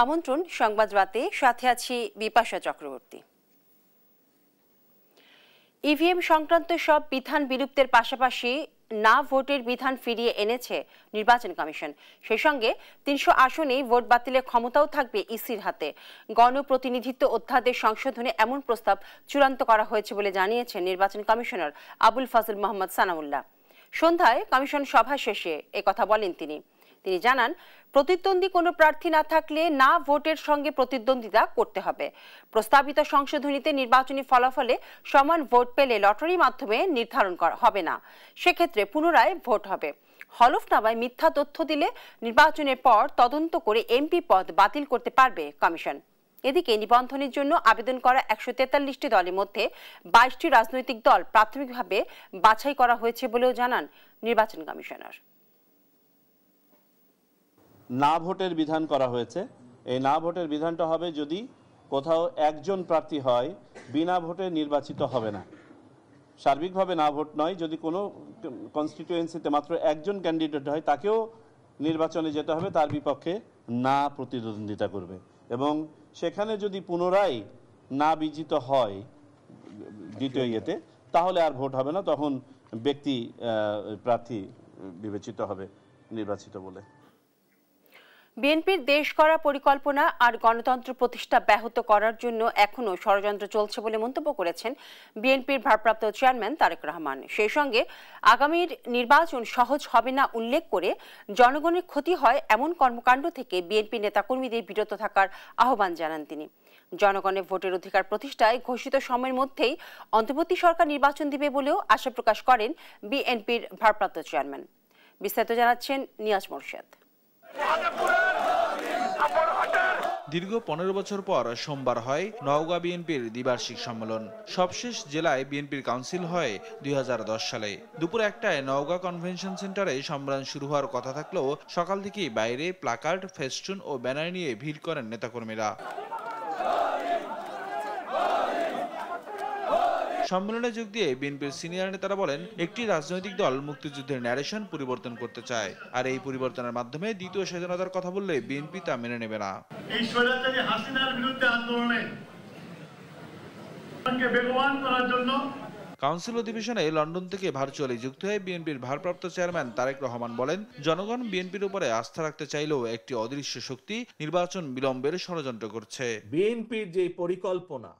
আমন্ত্রণ সংবাদ রাতে, সাথে আছি বিপাশা চক্রবর্তী। ইভিএম সংক্রান্ত সব বিধান বিলুপ্তের পাশাপাশি না ভোটের বিধান ফিরিয়ে এনেছে নির্বাচন কমিশন। সেই সঙ্গে ৩০০ আসনেই ভোট বাতিলের ক্ষমতাও থাকবে ইসির হাতে। গণপ্রতিনিধিত্ব অধ্যাদেশ সংশোধনে এমন প্রস্তাব চূড়ান্ত করা হয়েছে বলে জানিয়েছেন নির্বাচন কমিশনার আবুল ফাজল মোহাম্মদ সানাউল্লাহ। সন্ধ্যায় কমিশন সভা শেষে একথা বলেন তিনি জানান, প্রতিদ্বন্দ্বী কোনো প্রার্থী না থাকলে না ভোটের সঙ্গে প্রতিদ্বন্দ্বিতা করতে হবে। প্রস্তাবিত সংশোধনীতে নির্বাচনী ফলাফলে সমান ভোট পেলে লটারির মাধ্যমে নির্ধারণ করা হবে না, সেক্ষেত্রে পুনরায় ভোট হবে। হলফনামায় মিথ্যা তথ্য দিলে নির্বাচনের পর তদন্ত করে এমপি পদ বাতিল করতে পারবে কমিশন। এদিকে নিবন্ধনের জন্য আবেদন করা ১৪৩টি দলের মধ্যে ২২টি রাজনৈতিক দল প্রাথমিকভাবে বাছাই করা হয়েছে বলেও জানান নির্বাচন কমিশনার। না ভোটের বিধান করা হয়েছে। এই না ভোটের বিধানটা হবে যদি কোথাও একজন প্রার্থী হয়, বিনা ভোটে নির্বাচিত হবে না। সার্বিকভাবে না ভোট নয়, যদি কোনো কনস্টিটিউয়েন্সিতে মাত্র একজন ক্যান্ডিডেট হয় তাকেও নির্বাচনে যেতে হবে, তার বিপক্ষে না প্রতিদ্বন্দ্বিতা করবে। এবং সেখানে যদি পুনরায় না বিজিত হয় দ্বিতীয় ইয়েতে, তাহলে আর ভোট হবে না, তখন ব্যক্তি প্রার্থী বিবেচিত হবে নির্বাচিত বলে। বিএনপির দেশ গড়া পরিকল্পনা আর গণতন্ত্র প্রতিষ্ঠা ব্যাহত করার জন্য এখনো ষড়যন্ত্র চলছে বলে মন্তব্য করেছেন বিএনপির ভারপ্রাপ্ত চেয়ারম্যান তারেক রহমান। সেই সঙ্গে আগামীর নির্বাচন সহজ হবে না উল্লেখ করে জনগণের ক্ষতি হয় এমন কর্মকাণ্ড থেকে বিএনপি নেতাকর্মীদের বিরত থাকার আহ্বান জানান তিনি। জনগণের ভোটের অধিকার প্রতিষ্ঠায় ঘোষিত সময়ের মধ্যেই অন্তর্বর্তী সরকার নির্বাচন দিবে বলেও আশা প্রকাশ করেন বিএনপির ভারপ্রাপ্ত চেয়ারম্যান। বিস্তারিত জানাচ্ছেন নিয়াজ মোরশেদ। দীর্ঘ ১৫ বছর পর সোমবার হয় নওগাঁ বিএনপির দ্বিবার্ষিক সম্মেলন। সবশেষ জেলায় বিএনপির কাউন্সিল হয় ২০১০ সালে। দুপুর ১টায় নওগাঁ কনভেনশন সেন্টারে সম্মেলন শুরু হওয়ার কথা থাকলেও সকাল থেকেই বাইরে প্লাকার্ড, ফেস্টুন ও ব্যানার নিয়ে ভিড় করেন নেতাকর্মীরা। সম্মেলনে যোগ দিয়ে বিএনপির সিনিয়র নেতারা বলেন, একটি রাজনৈতিক দল মুক্তিযুদ্ধের ন্যারেশন পরিবর্তন করতে চায়, আর এই পরিবর্তনের মাধ্যমে দ্বিতীয় স্বাধীনতার কথা বললে বিএনপি তা মেনে নেবে না। এই স্বৈরাচারী হাসিনার বিরুদ্ধে আন্দোলনে বেগবান করার জন্য কাউন্সিল অধিবেশনে লন্ডন থেকে ভার্চুয়ালি যুক্ত হয়ে বিএনপির ভারপ্রাপ্ত চেয়ারম্যান তারেক রহমান বলেন, জনগণ বিএনপির উপরে আস্থা রাখতে চাইলেও একটি অদৃশ্য শক্তি নির্বাচন বিলম্বের ষড়যন্ত্র করছে। বিএনপির যে পরিকল্পনা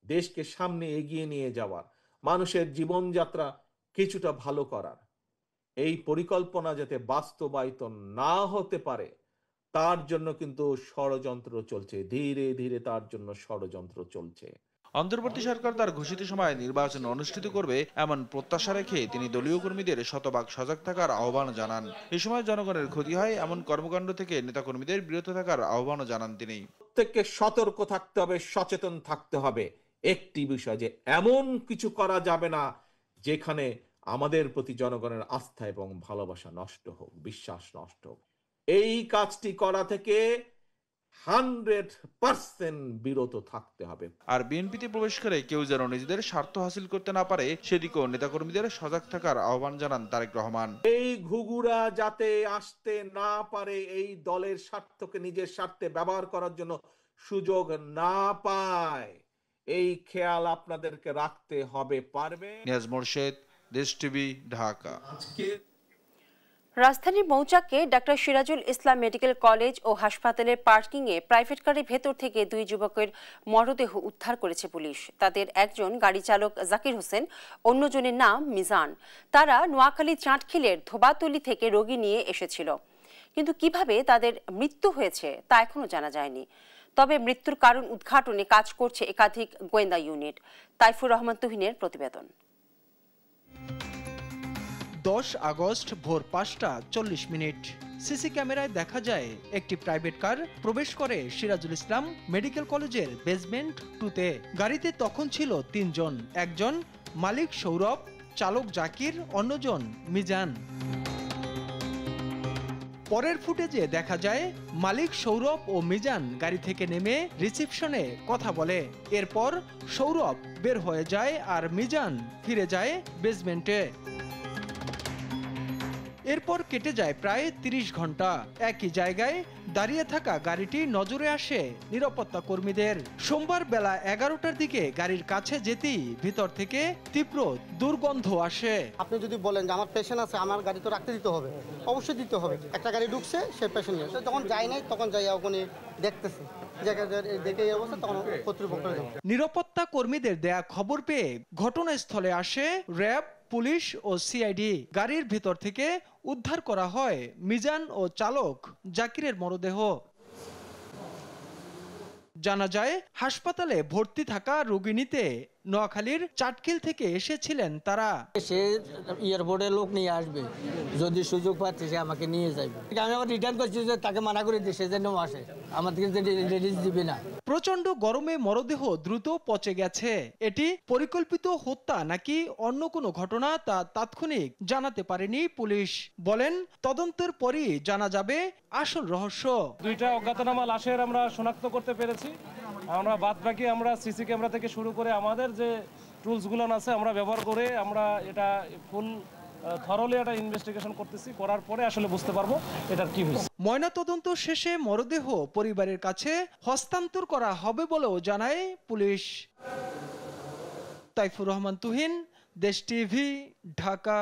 দেশকে সামনে এগিয়ে নিয়ে যাওয়ার, মানুষের জীবনযাত্রা কিছুটা ভালো করার, এই পরিকল্পনা যাতে বাস্তবায়িত না হতে পারে তার জন্য কিন্তু ষড়যন্ত্র চলছে। ধীরে ধীরে তার জন্য ষড়যন্ত্র চলছে। অন্তর্বর্তী সরকার তার ঘোষিত সময়ে নির্বাচন অনুষ্ঠিত করবে এমন প্রত্যাশা রেখে তিনি দলীয় কর্মীদের শতভাগ সজাগ থাকার আহ্বান জানান। এ সময় জনগণের ক্ষতি হয় এমন কর্মকাণ্ড থেকে নেতাকর্মীদের বিরত থাকার আহ্বানও জানান তিনি। প্রত্যেককে সতর্ক থাকতে হবে, সচেতন থাকতে হবে একটি বিষয়, যে এমন কিছু করা যাবে না যেখানে আমাদের প্রতি জনগণের আস্থা এবং ভালোবাসা নষ্ট হোক, বিশ্বাস নষ্ট হোক। এই কাজটি করা থেকে 100% বিরত থাকতে হবে। আর বিএনপিতে প্রবেশ করে কেউ যেন নিজেদের স্বার্থ হাসিল করতে না পারে সেদিকেও নেতাকর্মীদের সজাগ থাকার আহ্বান জানান তারেক রহমান। এই ঘুঘুরা যাতে আসতে না পারে, এই দলের স্বার্থকে নিজের স্বার্থে ব্যবহার করার জন্য সুযোগ না পায়, এই খেয়াল আপনাদেরকে রাখতে হবে। পারবে। নিয়াজ মোরশেদ, দেশ টিভি, ঢাকা। রাজধানীর মৌচাকে doctor Sirajul Islam medical college ও হাসপাতালের পার্কিংয়ে প্রাইভেট কারের ভেতর থেকে 2 যুবকের মরদেহ উদ্ধার করেছে পুলিশ। তাদের একজন গাড়ি চালক জাকির হোসেন, অন্যজনের নাম মিজান। তারা নোয়াখালী চাটখিলের ধোবাতলি থেকে রোগী নিয়ে এসেছিল, কিন্তু কিভাবে তাদের মৃত্যু হয়েছে তা এখনো জানা যায়নি। তবে মৃত্যুর কারণ উদ্ঘাটনে কাজ করছে একাধিক গোয়েন্দা ইউনিট। তাইফুর রহমান তুহিনের প্রতিবেদন। 10 আগস্ট ভোর 5:40 সিসি ক্যামেরায় দেখা যায় একটি প্রাইভেট কার প্রবেশ করে সিরাজুল ইসলাম মেডিকেল কলেজের বেসমেন্ট 2-তে। গাড়িতে তখন ছিল 3 জন, একজন মালিক সৌরভ, চালক জাকির, অন্যজন মিজান। পরের ফুটেজে দেখা যায় মালিক সৌরভ ও মিজান গাড়ি থেকে নেমে রিসেপশনে কথা বলে। এরপর সৌরভ বের হয়ে যায় আর মিজান ফিরে যায় বেসমেন্টে। এরপর কেটে যায় প্রায় 30 ঘন্টা। একই জায়গায় দাঁড়িয়ে থাকা গাড়িটি নজরে আসে নিরাপত্তা কর্মীদের। সোমবার বেলা 11টার দিকে গাড়ির কাছে যেতেই ভিতর থেকে তীব্র দুর্গন্ধ আসে। আপনি যদি বলেন যে আমার পেশেন্ট আছে, আমার গাড়ি তো রাখতে দিতে হবে, অবশ্যই দিতে হবে। একটা গাড়ি ঢুকছে, সে পেশেন্ট নিয়ে যখন যায় নাই তখন যাই ওখানে দেখতেছি, দেখে এই অবস্থা, তখন কর্তৃপক্ষ। নিরাপত্তা কর্মীদের দেয়া খবর পেয়ে ঘটনাস্থলে আসে র্যাব, পুলিশ ও সিআইডি। গাড়ির ভিতর থেকে উদ্ধার করা হয় মিজান ও চালক জাকিরের মরদেহ। জানা যায় হাসপাতালে ভর্তি থাকা রোগী নিতে নোয়াখালীর চাটখিল থেকে এসেছিলেন তারা। সে এয়ারপোর্টে লোক নিয়ে আসবে, যদি সুযোগ পাচ্ছে সে আমাকে নিয়ে যাবে। আমি আবার রিটার্ন করছি যে তাকে মানা করে দিই, সে যেন আসে, আমাদেরকে রিলিজ দিবে না। প্রচন্ড গরমে মরদেহ দ্রুত পচে গেছে। এটি পরিকল্পিত হত্যা নাকি অন্য কোনো ঘটনা তা তাৎক্ষণিক জানাতে পারেনি পুলিশ। বলেন তদন্তের পরই জানা যাবে আসল রহস্য। দুইটা অজ্ঞাতনামা লাশের আমরা শনাক্ত করতে পেরেছি। আমরা বাদবাকি আমরা সিসি ক্যামেরা থেকে শুরু করে আমাদের যে টুলসগুলো আছে আমরা ব্যবহার করে আমরা এটা ফুল থরলি একটা ইনভেস্টিগেশন করতেছি। করার পরে আসলে বুঝতে পারবো এটার কি হয়েছে। ময়নাতদন্ত শেষে মরদেহ পরিবারের কাছে হস্তান্তর করা হবে বলেও জানায় পুলিশ। তাইফুর রহমান তুহিন, দেশ টিভি, ঢাকা।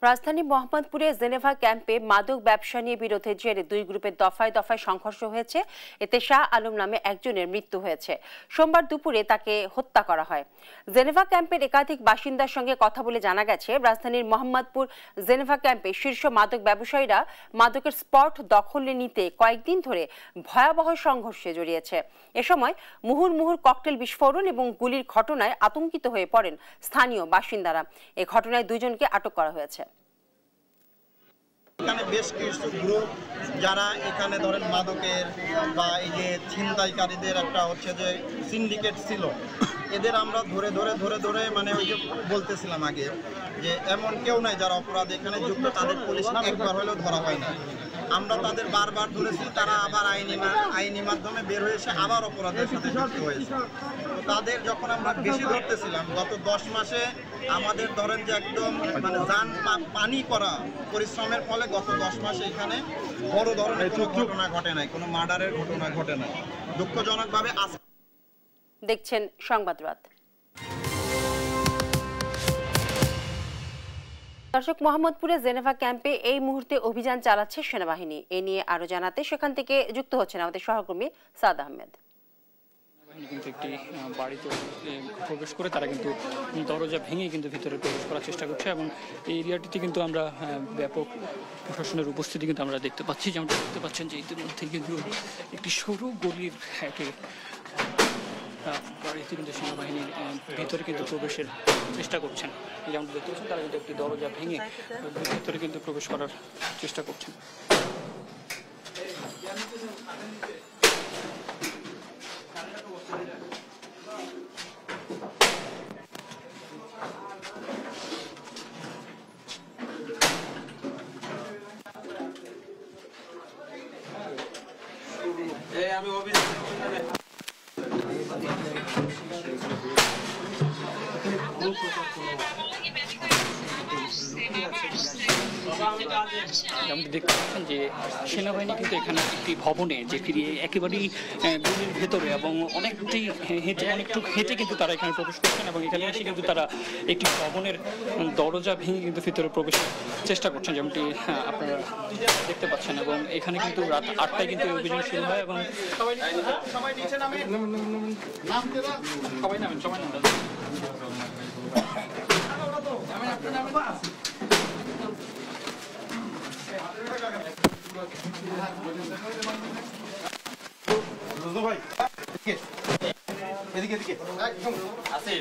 রাজধানী মোহাম্মদপুরে জেনেভা ক্যাম্পে মাদক ব্যবসা নিয়ে বিরোধের জেরে দুই গ্রুপের দফায় দফায় সংঘর্ষ হয়েছে। এতে শাহ আলম নামে একজনের মৃত্যু হয়েছে। সোমবার দুপুরে তাকে হত্যা করা হয়। জেনেভা ক্যাম্পের একাধিক বাসিন্দার সঙ্গে কথা বলে জানা গেছে, রাজধানীর মোহাম্মদপুর জেনেভা ক্যাম্পে শীর্ষ মাদক ব্যবসায়ীরা মাদকের স্পট দখলে নিতে কয়েকদিন ধরে ভয়াবহ সংঘর্ষে জড়িয়েছে। এ সময় মুহুর্মুহুর ককটেল বিস্ফোরণ এবং গুলির ঘটনায় আতঙ্কিত হয়ে পড়েন স্থানীয় বাসিন্দারা। এ ঘটনায় দুইজনকে আটক করা হয়েছে। এখানে বেশ কিছু গ্রুপ যারা এখানে ধরেন মাদকের বা এই যে ছিনতাইকারীদের একটা হচ্ছে যে সিন্ডিকেট ছিল, এদের আমরা ধরে ধরে ধরে ধরে মানে ওই যে বলতেছিলাম আগে যে এমন কেউ নাই যারা অপরাধ এখানে যুক্ত, তাদের পুলিশ একবার হলেও ধরা হয় না। আমরা তাদের বারবার ধরেছি, তারা আবার আইনি মাধ্যমে বের হয়েছে, আবার অপরাধের সাথে যুক্ত হয়েছে। তো তাদের যখন আমরা বেশি ধরতেছিলাম, গত 10 মাসে আমাদের ধরেন যে একদম মানে যান পানি করা পরিশ্রমের ফলে গত 10 মাসে এখানে বড় ধরনের কোনো ঘটনা ঘটে নাই, কোনো মার্ডারের ঘটনা ঘটে নাই। দুঃখজনকভাবে দেখছেন সংবাদ রাত। দর্শক, মোহাম্মদপুরে জেনেভা ক্যাম্পে এই মুহূর্তে অভিযান চালাচ্ছে সেনাবাহিনী। এ নিয়ে আরো জানাতে সেখান থেকে যুক্ত হচ্ছেন আমাদের সহকর্মী সাদ আহমেদ। কিন্তু একটি বাড়িতে প্রবেশ করে তারা কিন্তু দরজা ভেঙে কিন্তু ভিতরে প্রবেশ করার চেষ্টা করছে এবং এই এরিয়াটিতে কিন্তু আমরা ব্যাপক প্রশাসনের উপস্থিতি কিন্তু আমরা দেখতে পাচ্ছি। যেমন দেখতে পাচ্ছেন যে ইতিমধ্যে কিন্তু একটি সরু গলির বাড়িতে কিন্তু সেনাবাহিনীর ভিতরে কিন্তু প্রবেশের চেষ্টা করছেন। যেমন দেখতে পাচ্ছেন তারা কিন্তু একটি দরজা ভেঙে ভিতরে কিন্তু প্রবেশ করার চেষ্টা করছেন। আমি যেমন দেখতে পাচ্ছেন যে সেনাবাহিনী কিন্তু এখানে একটি ভবনে যে ফিরিয়ে একেবারেই গলির ভেতরে এবং অনেকটাই অনেকটু হেঁটে কিন্তু তারা এখানে প্রবেশ করছেন এবং এখানে এসে কিন্তু তারা একটি ভবনের দরজা ভেঙে কিন্তু ভিতরে প্রবেশের চেষ্টা করছেন, যেমনটি আপনারা দেখতে পাচ্ছেন। এবং এখানে কিন্তু রাত 8টায় কিন্তু অভিযান শুরু হয় এবং সবাই নামেন। ভাই এদিকে এদিকে আছে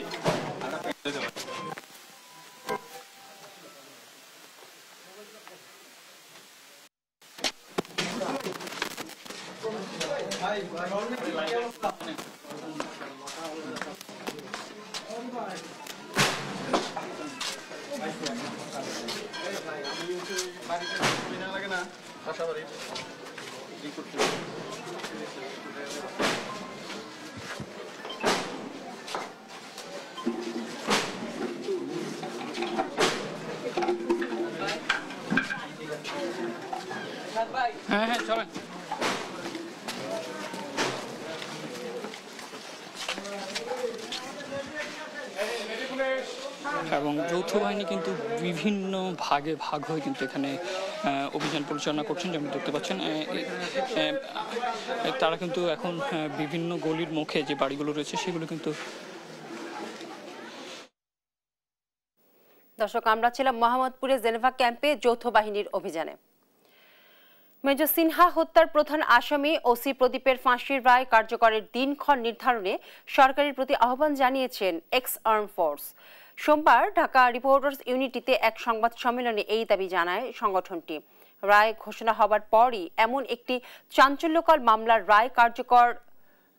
লাগে না আশাবাড়ি কি করতে চলেন। এবং যৌথ বাহিনী কিন্তু বিভিন্ন ভাগে ভাগ হয়ে কিন্তু এখানে অভিযান পরিচালনা করছেন, যেমন দেখতে পাচ্ছেন। তারা কিন্তু এখন বিভিন্ন গলির মুখে যে বাড়িগুলো রয়েছে সেগুলো কিন্তু। দর্শক, আমরা ছিলাম মোহাম্মদপুরে জেনেভা ক্যাম্পে যৌথ বাহিনীর অভিযানে। মেজর সিনহা হত্যার প্রধান আসামি ওসি প্রদীপের ফাঁসির রায় কার্যকরের দিনক্ষণ নির্ধারণে সরকারের প্রতি আহ্বান জানিয়েছেন এক্স আর্ম ফোর্স। সোমবার ঢাকা রিপোর্টার্স ইউনিটিতে এক সংবাদ সম্মেলনে এই দাবি জানায় সংগঠনটি। রায় ঘোষণা হবার পরই এমন একটি চাঞ্চল্যকর মামলার রায় কার্যকর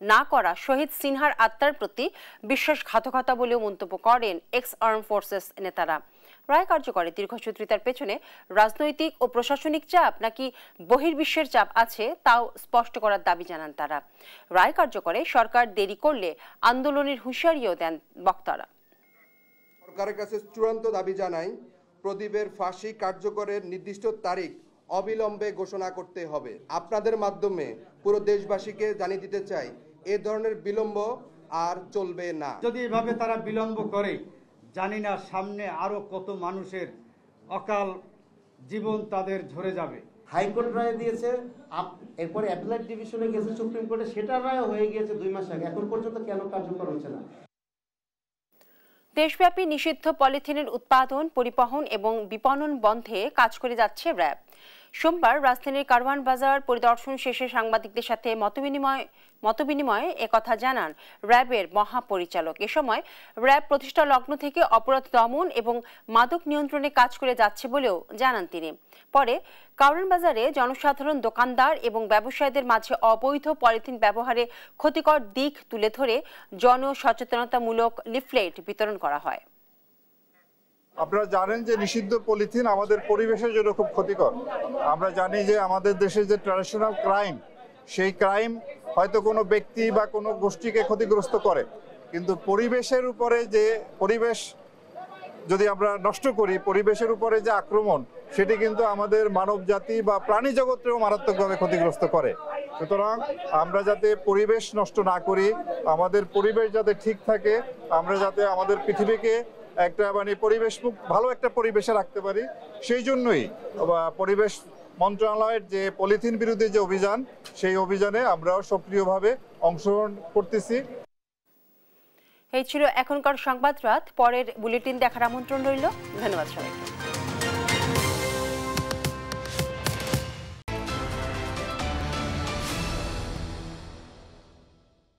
না করা শহীদ সিনহার আত্মার প্রতি বিশ্বাসঘাতকতা বলেও মন্তব্য করেন এক্স আর্ম ফোর্সেস নেতারা। রায় কার্যকরে দীর্ঘসূত্রিতার পেছনে রাজনৈতিক ও প্রশাসনিক চাপ নাকি বহির্বিশ্বের চাপ আছে তাও স্পষ্ট করার দাবি জানান তারা। রায় কার্যকরে সরকার দেরি করলে আন্দোলনের হুঁশিয়ারিও দেন বক্তারা। সরকারের কাছে চূড়ান্ত দাবি জানাই, প্রদীপের ফাঁসি কার্যকরের নির্দিষ্ট তারিখ অবিলম্বে ঘোষণা করতে হবে। আপনাদের মাধ্যমে পুরো দেশবাসীকে জানিয়ে দিতে চাই, এ ধরনের বিলম্ব আর চলবে না। যদি এভাবে তারা বিলম্ব করে, জানি না সামনে আরো কত মানুষের অকাল জীবন তাদের ঝরে যাবে। হাইকোর্ট রায় দিয়েছে, এরপরে অ্যাপেলেট ডিভিশনে গেছে সুপ্রিম কোর্টে, সেটার রায় হয়ে গিয়েছে 2 মাস আগে, এখন পর্যন্ত কেন কার্যকর হচ্ছে না? দেশব্যাপী নিষিদ্ধ পলিথিনের উৎপাদন, পরিবহন এবং বিপণন বন্ধে কাজ করে যাচ্ছে র্যাব। সোমবার রাজধানীর কারওয়ান বাজার পরিদর্শন শেষে সাংবাদিকদের সাথে মতবিনিময়ে একথা জানান র্যাবের মহাপরিচালক। এ সময় র্যাব প্রতিষ্ঠা লগ্ন থেকে অপরাধ দমন এবং মাদক নিয়ন্ত্রণে কাজ করে যাচ্ছে বলেও জানান তিনি। পরে কারওয়ান বাজারে জনসাধারণ, দোকানদার এবং ব্যবসায়ীদের মাঝে অবৈধ পলিথিন ব্যবহারে ক্ষতিকর দিক তুলে ধরে জনসচেতনতামূলক লিফলেট বিতরণ করা হয়। আপনারা জানেন যে নিষিদ্ধ পলিথিন আমাদের পরিবেশের জন্য খুব ক্ষতিকর। আমরা জানি যে আমাদের দেশে যে ট্র্যাডিশনাল ক্রাইম, সেই ক্রাইম হয়তো কোনো ব্যক্তি বা কোনো গোষ্ঠীকে ক্ষতিগ্রস্ত করে, কিন্তু পরিবেশের উপরে যে পরিবেশ যদি আমরা নষ্ট করি, পরিবেশের উপরে যে আক্রমণ, সেটি কিন্তু আমাদের মানব জাতি বা প্রাণী জগৎকেও মারাত্মকভাবে ক্ষতিগ্রস্ত করে। সুতরাং আমরা যাতে পরিবেশ নষ্ট না করি, আমাদের পরিবেশ যাতে ঠিক থাকে, আমরা যাতে আমাদের পৃথিবীকে একটা পরিবেশ ভালো একটা পরিবেশে রাখতে পারি, সেই জন্যই পরিবেশ মন্ত্রণালয়ের যে পলিথিন বিরোধী যে অভিযান, সেই অভিযানে আমরাও সক্রিয়ভাবে অংশগ্রহণ করতেছি। এই ছিল এখনকার সংবাদ রাত। পরের বুলেটিন দেখার আমন্ত্রণ রইল। ধন্যবাদ সবাইকে।